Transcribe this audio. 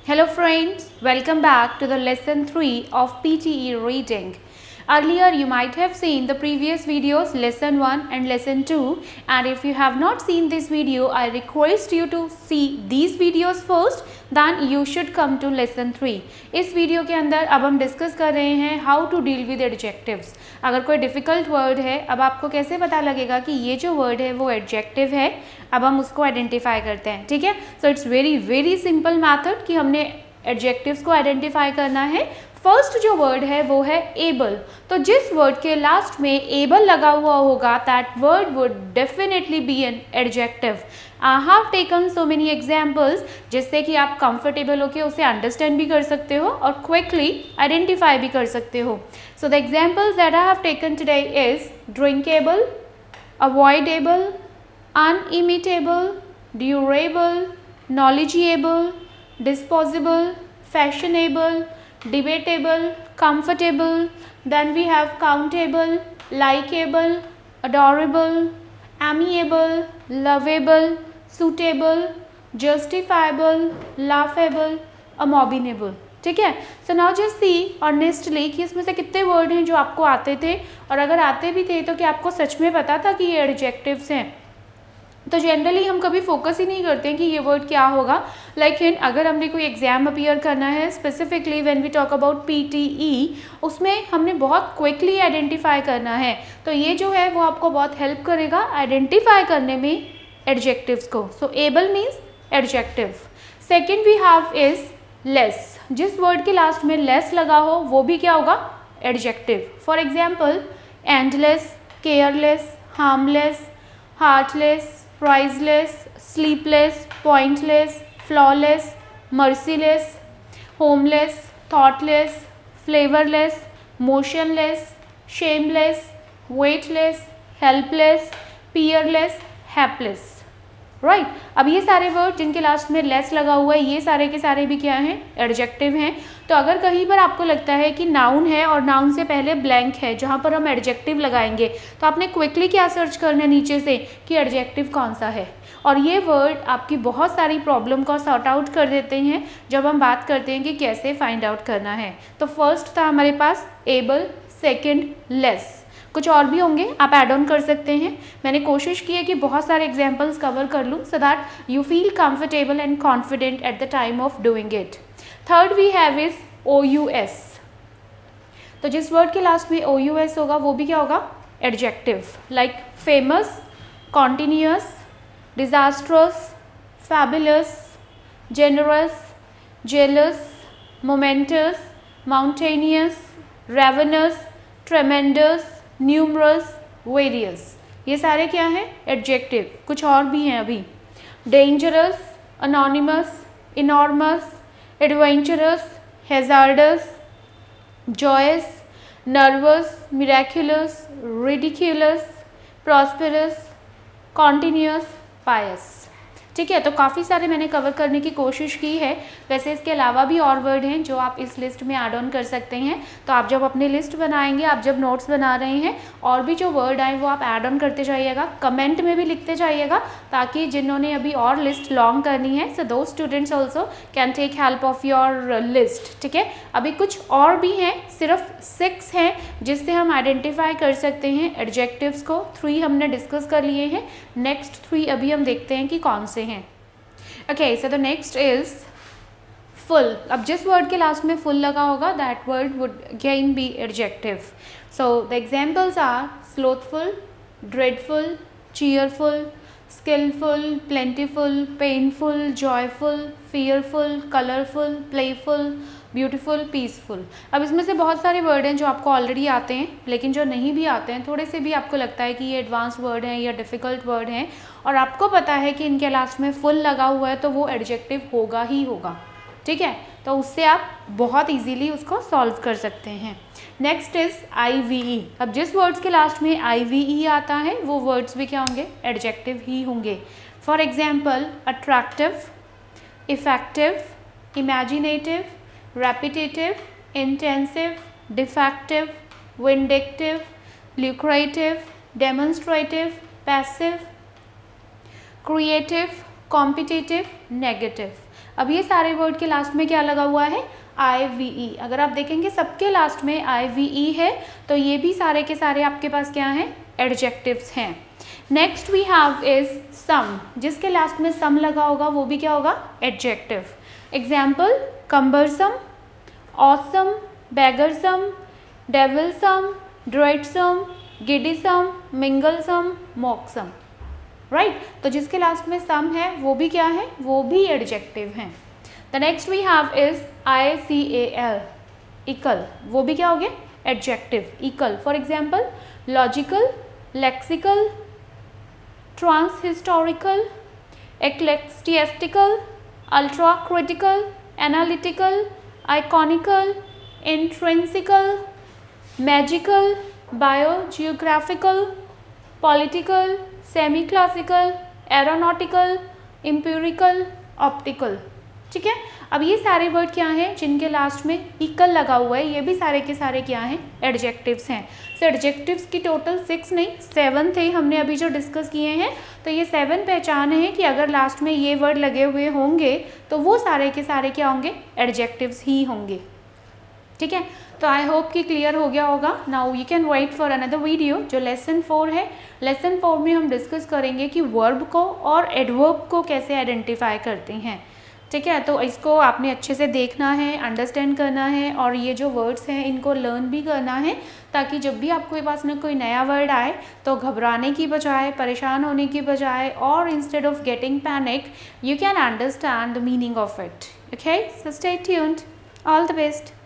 Hello friends, welcome back to the lesson 3 of PTE reading. Earlier you might have seen the previous videos lesson 1 and lesson 2, and if you have not seen this video, I request you to see these videos first, then you should come to lesson 3. इस video के अंदर अब हम discuss कर रहे हैं how to deal with adjectives. अगर कोई डिफ़िकल्ट वर्ड है, अब आपको कैसे पता लगेगा कि ये जो वर्ड है वो एडजेक्टिव है. अब हम उसको आइडेंटिफाई करते हैं. ठीक है, so it's very simple method कि हमने एडजेक्टिव्स को आइडेंटिफाई करना है. फर्स्ट जो वर्ड है वो है एबल. तो जिस वर्ड के लास्ट में एबल लगा हुआ होगा that word would definitely be an adjective. I have taken so many examples जिससे कि आप कंफर्टेबल होकर उसे अंडरस्टैंड भी कर सकते हो और क्विकली आइडेंटिफाई भी कर सकते हो. सो the examples that I have taken today is drinkable, avoidable, unimitable, durable, knowledgeable, disposable, fashionable, debatable, comfortable. Then we have countable, likable, adorable, amiable, lovable, suitable, justifiable, laughable, abominable. ठीक है. So now just see honestly कि इसमें से कितने word हैं जो आपको आते थे, और अगर आते भी थे तो क्या आपको सच में पता था कि ये एडजेक्टिव्स हैं. तो जनरली हम कभी फोकस ही नहीं करते हैं कि ये वर्ड क्या होगा. लाइक अगर हमने कोई एग्जाम अपीयर करना है, specifically when we talk about PTE, उसमें हमने बहुत क्विकली आइडेंटिफाई करना है. तो ये जो है वो आपको बहुत हेल्प करेगा आइडेंटिफाई करने में एडजेक्टिव्स को. So able means adjective. Second we have is less. जिस वर्ड के लास्ट में लेस लगा हो वो भी क्या होगा, adjective. For example endless, careless, harmless, heartless, priceless, sleepless, pointless, flawless, merciless, homeless, thoughtless, flavorless, motionless, shameless, weightless, helpless, peerless, hapless. Right. अब ये सारे वर्ड जिनके लास्ट में लेस लगा हुआ है, ये सारे के सारे भी क्या हैं, एडजेक्टिव हैं. तो अगर कहीं पर आपको लगता है कि नाउन है और नाउन से पहले ब्लैंक है जहाँ पर हम एडजेक्टिव लगाएंगे, तो आपने क्विकली क्या सर्च करना है नीचे से कि एडजेक्टिव कौन सा है. और ये वर्ड आपकी बहुत सारी प्रॉब्लम को सॉर्ट आउट कर देते हैं जब हम बात करते हैं कि कैसे फाइंड आउट करना है. तो फर्स्ट था हमारे पास एबल, सेकेंड लेस. कुछ और भी होंगे, आप ऐड ऑन कर सकते हैं. मैंने कोशिश की है कि बहुत सारे एग्जाम्पल्स कवर कर लूँ so that you feel comfortable and confident at the time of doing it. Third we have is OUS. तो जिस वर्ड के लास्ट में OUS होगा वो भी क्या होगा, adjective. Like famous, continuous, disastrous, fabulous, generous, jealous, momentous, mountainous, ravenous, tremendous, numerous, various. ये सारे क्या हैं, एडजेक्टिव. कुछ और भी हैं अभी. Dangerous, anonymous, enormous, adventurous, hazardous, joyous, nervous, miraculous, ridiculous, prosperous, continuous, pious. ठीक है. तो काफ़ी सारे मैंने कवर करने की कोशिश की है. वैसे इसके अलावा भी और वर्ड हैं जो आप इस लिस्ट में ऐड ऑन कर सकते हैं. तो आप जब अपनी लिस्ट बनाएंगे, आप जब नोट्स बना रहे हैं, और भी जो वर्ड आए वो आप ऐड ऑन करते जाइएगा, कमेंट में भी लिखते जाइएगा, ताकि जिन्होंने अभी और लिस्ट लॉन्ग करनी है so do students also can take help of your list. ठीक है. अभी कुछ और भी हैं, सिर्फ 6 हैं जिससे हम आइडेंटिफाई कर सकते हैं एडजेक्टिव्स को. 3 हमने डिस्कस कर लिए हैं, नेक्स्ट 3 अभी हम देखते हैं कि कौन से हैं. Okay, so the next is full. अब जिस वर्ड के लास्ट में फुल लगा होगा that word would again be adjective. So the examples are slothful, dreadful, cheerful, skilful, plentiful, painful, joyful, fearful, colourful, playful, beautiful, peaceful. अब इसमें से बहुत सारे वर्ड हैं जो आपको ऑलरेडी आते हैं, लेकिन जो नहीं भी आते हैं, थोड़े से भी आपको लगता है कि ये एडवांस वर्ड हैं या डिफ़िकल्ट वर्ड हैं, और आपको पता है कि इनके लास्ट में फुल लगा हुआ है, तो वो एडजेक्टिव होगा ही होगा. ठीक है. तो उससे आप बहुत इजीली उसको सॉल्व कर सकते हैं. Next is IVE. अब जिस वर्ड्स के लास्ट में IVE आता है वो वर्ड्स भी क्या होंगे, एडजेक्टिव ही होंगे. For example attractive, effective, imaginative, repetitive, intensive, defective, vindictive, lucrative, demonstrative, passive, creative, competitive, negative. अब ये सारे वर्ड के लास्ट में क्या लगा हुआ है, IVE। अगर आप देखेंगे सबके लास्ट में IVE है, तो ये भी सारे के सारे आपके पास क्या हैं, एडजेक्टिव्स हैं। Next we have is some, जिसके लास्ट में सम लगा होगा वो भी क्या होगा, adjective. Example, cumbersome, awesome, beggarsome, devilsome, dreadsome, giddisome, minglesome, mocksome, right. तो जिसके लास्ट में सम है वो भी क्या है, वो भी एडजेक्टिव हैं। The next we have is ICAL, ical, वो भी क्या हो गया, adjective, ical. For example, logical, lexical, transhistorical, ecclesiastical, ultra critical, analytical, iconical, intrinsical, magical, biogeographical, political, semi classical, aeronautical, empirical, optical, ठीक है। अब ये सारे वर्ड क्या हैं जिनके लास्ट में इकल लगा हुआ है, ये भी सारे के सारे क्या हैं, एडजेक्टिव्स हैं। सो एडजेक्टिव्स की टोटल 6 नहीं 7 थे हमने अभी जो डिस्कस किए हैं। तो ये 7 पहचान है कि अगर लास्ट में ये वर्ड लगे हुए होंगे तो वो सारे के सारे क्या होंगे, एडजेक्टिव्स ही होंगे, ठीक है। तो आई होप कि क्लियर हो गया होगा। Now you can wait for another video जो लेसन 4 है। लेसन 4 में हम डिस्कस करेंगे कि वर्ब को और एडवर्ब को कैसे आइडेंटिफाई करते हैं, ठीक है। तो इसको आपने अच्छे से देखना है, अंडरस्टैंड करना है और ये जो वर्ड्स हैं इनको लर्न भी करना है, ताकि जब भी आपके पास में कोई नया वर्ड आए तो घबराने की बजाय, परेशान होने की बजाय, और instead of getting panic, you can understand the meaning of it. Okay, so stay tuned, all the best.